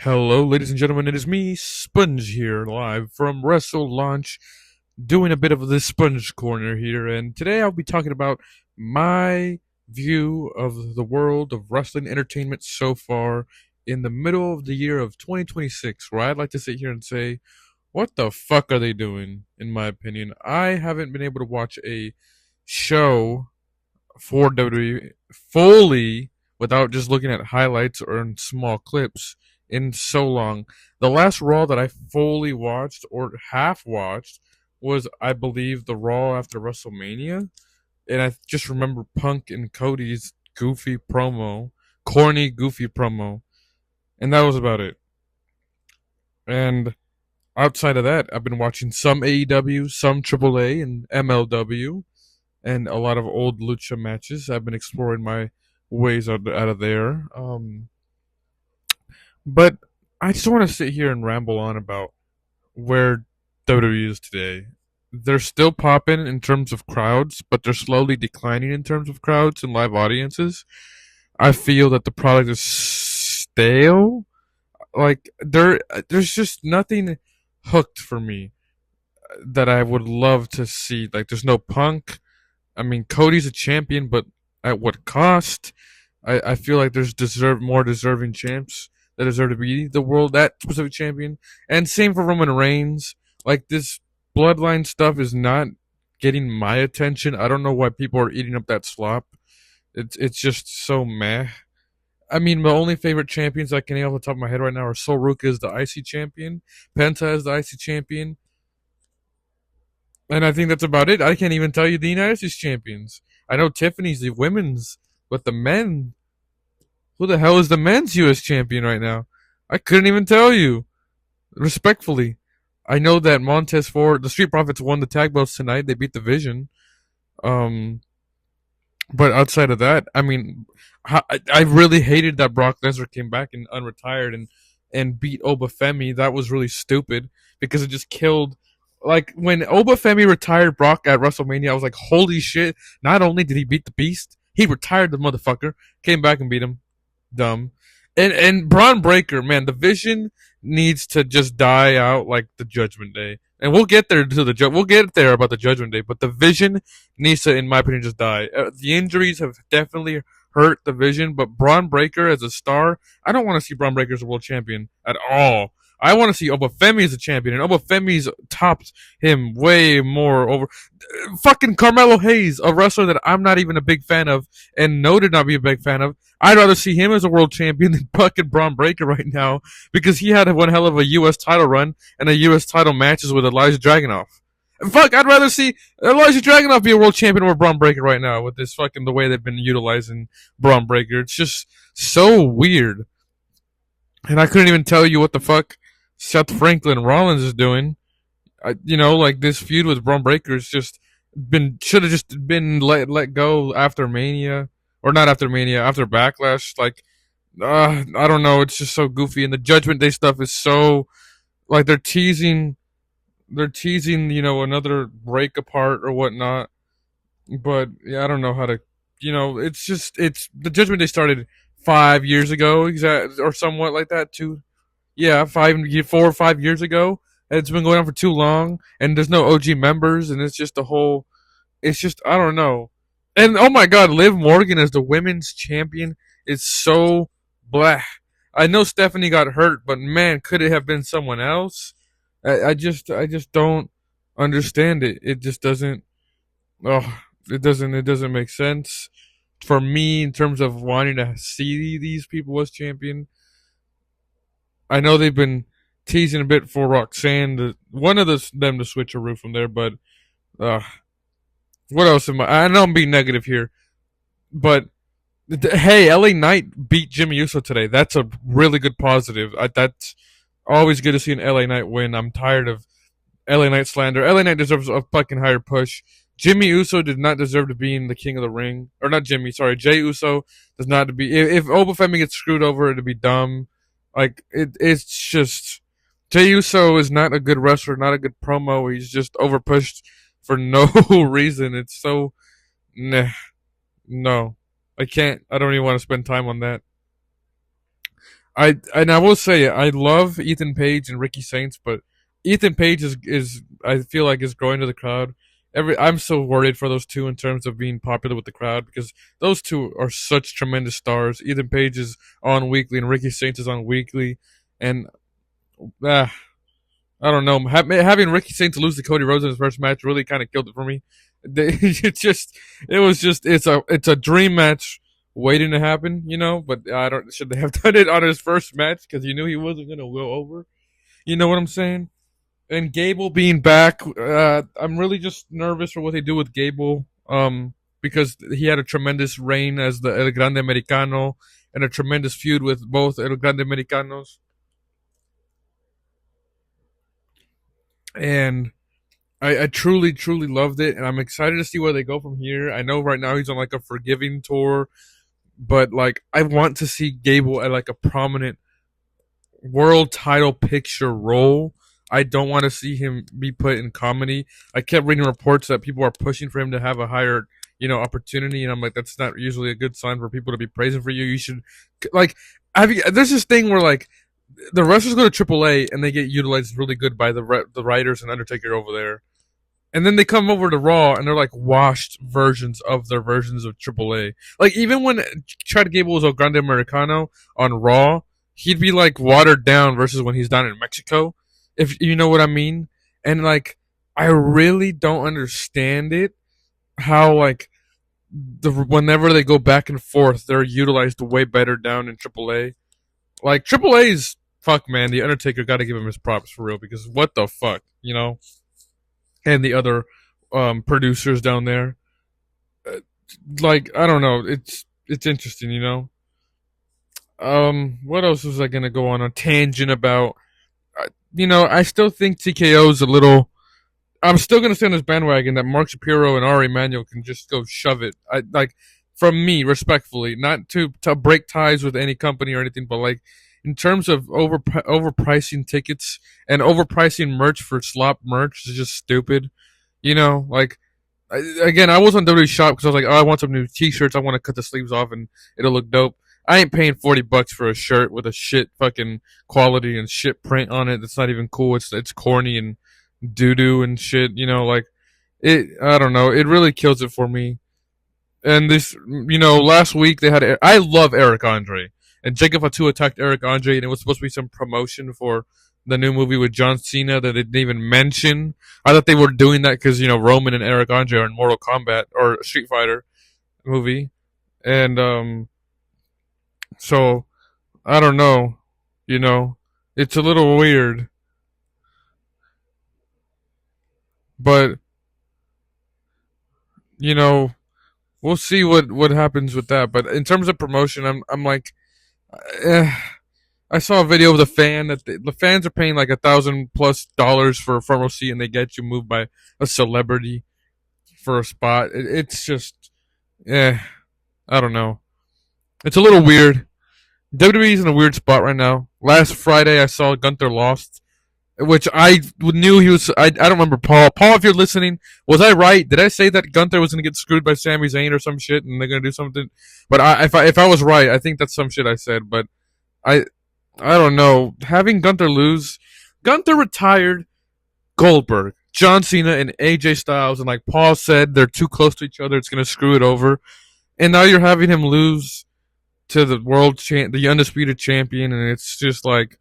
Hello, ladies and gentlemen. It is me, Sponge, here, live from WrestleLaunch, doing a bit of the Sponge Corner here. And today I'll be talking about my view of the world of wrestling entertainment so far in the middle of the year of 2026, where I'd like to sit here and say, what the fuck are they doing, in my opinion? I haven't been able to watch a show for WWE fully without just looking at highlights or in small clips in so long. The last Raw that I fully watched or half watched was, I believe, the Raw after WrestleMania. And I just remember Punk and Cody's goofy promo, corny, goofy promo. And that was about it. And outside of that, I've been watching some AEW, some AAA, and MLW, and a lot of old lucha matches. I've been exploring my ways out of there. But I just want to sit here and ramble on about where WWE is today. They're still popping in terms of crowds, but they're slowly declining in terms of crowds and live audiences. I feel that the product is stale. Like there's just nothing hooked for me that I would love to see. Like there's no Punk. I mean, Cody's a champion, but at what cost? I feel like there's more deserving champs that deserve to be the world that specific champion. And same for Roman Reigns. Like this bloodline stuff is not getting my attention. I don't know why people are eating up that slop. It's just so meh. I mean, my only favorite champions I can name off the top of my head right now are Sol Ruka is the IC champion, Penta is the IC champion, and I think that's about it. I can't even tell you the United States champions. I know Tiffany's the women's, but the men, who the hell is the men's US champion right now? I couldn't even tell you. Respectfully. I know that Montez Ford, the Street Profits won the tag belts tonight. They beat the Vision. Um, but outside of that, I mean, I really hated that Brock Lesnar came back and unretired and beat Obafemi. That was really stupid because it just killed. Like when Obafemi retired Brock at WrestleMania, I was like, holy shit! Not only did he beat the Beast, he retired the motherfucker. Came back and beat him. Dumb. And Braun Breaker, man, the Vision needs to just die out like the Judgment Day. And we'll get there to we'll get there about the Judgment Day, but the Vision needs to, in my opinion, just die. The injuries have definitely hurt the Vision, but Braun Breaker as a star, I don't want to see Braun Breaker as a world champion at all. I want to see Obafemi as a champion, and Obafemi's topped him way more over. Fucking Carmelo Hayes, a wrestler that I'm not even a big fan of, and no did not be a big fan of. I'd rather see him as a world champion than fucking Braun Breaker right now because he had one hell of a U.S. title run and a U.S. title matches with Elijah Dragunov. Fuck, I'd rather see Elijah Dragunov be a world champion over Braun Breaker right now with this fucking the way they've been utilizing Braun Breaker. It's just so weird. And I couldn't even tell you what the fuck Seth Franklin Rollins is doing. Like this feud with Braun Breaker has just should have just been let go after Mania, or not after Mania, after Backlash. Like, I don't know, it's just so goofy, and the Judgment Day stuff is so like they're teasing, another break apart or whatnot. But yeah, I don't know how to, it's the Judgment Day started 5 years ago, or somewhat like that. Yeah, 4 or 5 years ago. It's been going on for too long, and there's no OG members, and it's just I don't know. And oh my god, Liv Morgan as the women's champion is so blah. I know Stephanie got hurt, but man, could it have been someone else? I just don't understand it. It just doesn't. Oh, it doesn't make sense for me in terms of wanting to see these people as champion. I know they've been teasing a bit for Roxanne, one of them to switch a roof from there, but what else I know I'm being negative here, but hey, LA Knight beat Jimmy Uso today. That's a really good positive. That's always good to see an LA Knight win. I'm tired of LA Knight slander. LA Knight deserves a fucking higher push. Jimmy Uso did not deserve to be in the King of the Ring, or not Jimmy. Sorry, Jay Uso does not to be. If Obafemi gets screwed over, it'd be dumb. Like it's just Jey Uso is not a good wrestler, not a good promo. He's just overpushed for no reason. It's so nah, no, I can't. I don't even want to spend time on that. I will say I love Ethan Page and Ricky Saints, but Ethan Page is I feel like is growing to the crowd. I'm so worried for those two in terms of being popular with the crowd because those two are such tremendous stars. Ethan Page is on weekly and Ricky Saints is on weekly, and uh, I don't know. Having Ricky Saints lose to Cody Rhodes in his first match really kind of killed it for me. It's a dream match waiting to happen, you know. But I don't should they have done it on his first match because you knew he wasn't gonna go over. You know what I'm saying? And Gable being back, I'm really just nervous for what they do with Gable. Because he had a tremendous reign as the El Grande Americano and a tremendous feud with both El Grande Americanos. And I truly, truly loved it, and I'm excited to see where they go from here. I know right now he's on like a forgiving tour, but like I want to see Gable at like a prominent world title picture role. I don't want to see him be put in comedy. I kept reading reports that people are pushing for him to have a higher, opportunity, and I'm like, that's not usually a good sign for people to be praising for you. You should, like, there's this thing where like the wrestlers go to AAA and they get utilized really good by the writers and Undertaker over there, and then they come over to Raw and they're like washed versions of their versions of AAA. Like even when Chad Gable was El Grande Americano on Raw, he'd be like watered down versus when he's down in Mexico, if you know what I mean. And like I really don't understand it how like whenever they go back and forth, they're utilized way better down in AAA. Like AAA's fuck man, the Undertaker got to give him his props for real because what the fuck, and the other producers down there. Uh, like I don't know, it's interesting, what else was I gonna go on a tangent about? I still think TKO's a little. I'm still gonna stay on this bandwagon that Mark Shapiro and Ari Emanuel can just go shove it. I like from me, respectfully, not to break ties with any company or anything, but like in terms of overpricing tickets and overpricing merch for slop merch is just stupid. Like again, I was on WWE Shop because I was like, oh, I want some new T-shirts. I want to cut the sleeves off and it'll look dope. I ain't paying $40 for a shirt with a shit fucking quality and shit print on it. That's not even cool. It's corny and doo doo and shit. Like it. I don't know. It really kills it for me. And this, last week they had. I love Eric Andre, and Jacob Fatu attacked Eric Andre, and it was supposed to be some promotion for the new movie with John Cena that they didn't even mention. I thought they were doing that because Roman and Eric Andre are in Mortal Kombat or Street Fighter movie, and so I don't know, it's a little weird, but you know we'll see what happens with that. But in terms of promotion, I'm like, eh, I saw a video of the fan that the fans are paying like $1,000+ for a front row seat, and they get you moved by a celebrity for a spot. It's just, I don't know. It's a little weird. WWE's in a weird spot right now. Last Friday, I saw Gunther lost, which I knew he was. I don't remember Paul. Paul, if you're listening, was I right? Did I say that Gunther was going to get screwed by Sami Zayn or some shit, and they're going to do something? But if I was right, I think that's some shit I said. But I I don't know. Having Gunther lose, Gunther retired Goldberg, John Cena, and AJ Styles, and like Paul said, they're too close to each other. It's going to screw it over. And now you're having him lose to the undisputed champion, and it's just like,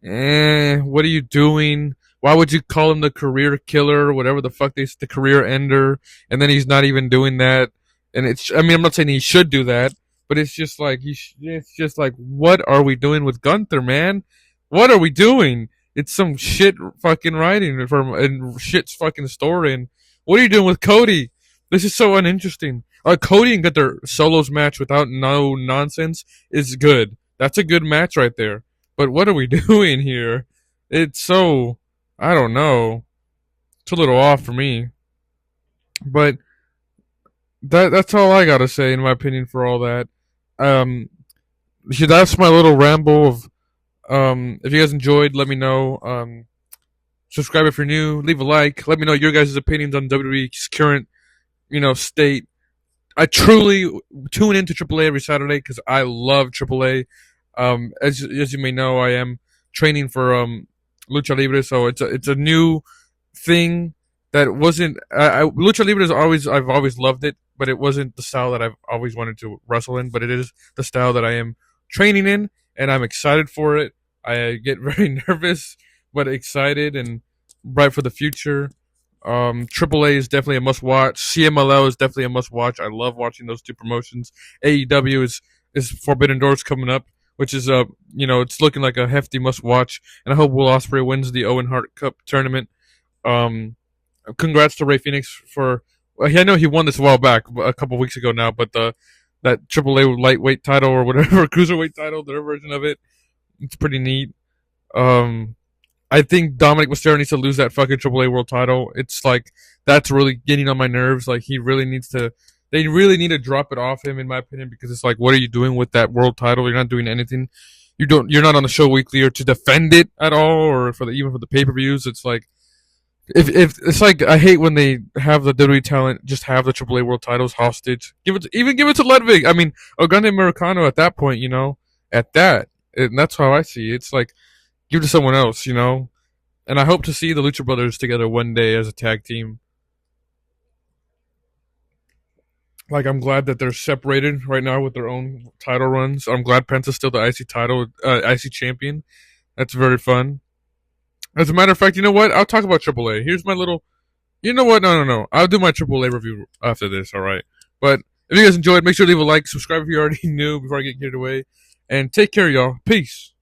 what are you doing? Why would you call him the career killer or whatever the fuck the career ender? And then he's not even doing that. And I mean, I'm not saying he should do that, but it's just like, it's just like, what are we doing with Gunther, man? What are we doing? It's some shit fucking writing from and shit's fucking story. And what are you doing with Cody? This is so uninteresting. Cody and Gunther solos match without no nonsense is good. That's a good match right there. But what are we doing here? It's so, I don't know. It's a little off for me. But that's all I gotta say in my opinion for all that. That's my little ramble of if you guys enjoyed, let me know. Subscribe if you're new, leave a like, let me know your guys' opinions on WWE's current, state. I truly tune into AAA every Saturday because I love AAA. As you may know, I am training for lucha libre, so it's a new thing that wasn't. Lucha libre is always I've always loved it, but it wasn't the style that I've always wanted to wrestle in. But it is the style that I am training in, and I'm excited for it. I get very nervous, but excited and bright for the future. AAA is definitely a must watch. CMLL is definitely a must watch. I love watching those two promotions. AEW is Forbidden Doors coming up, which is it's looking like a hefty must watch. And I hope Will Ospreay wins the Owen Hart Cup tournament. Um, Congrats to Ray Phoenix for. Well, I know he won this a while back, a couple weeks ago now, but that AAA lightweight title or whatever cruiserweight title, their version of it, it's pretty neat. Um, I think Dominic Mysterio needs to lose that fucking AAA World Title. It's like that's really getting on my nerves. Like he really needs to. They really need to drop it off him, in my opinion, because it's like, what are you doing with that World Title? You're not doing anything. You don't. You're not on the show weekly or to defend it at all, or even for the pay per views. It's like if it's like I hate when they have the WWE talent just have the AAA World Titles hostage. Give it to Ludwig. I mean, Oganda Americano at that point, at that, and that's how I see it. It's like give it to someone else. And I hope to see the Lucha Brothers together one day as a tag team. Like I'm glad that they're separated right now with their own title runs. I'm glad Penta's still the IC champion. That's very fun. As a matter of fact, you know what? I'll talk about AAA. Here's my little. You know what? No. I'll do my AAA review after this. All right. But if you guys enjoyed, make sure to leave a like, subscribe if you already knew before I get carried away, and take care, y'all. Peace.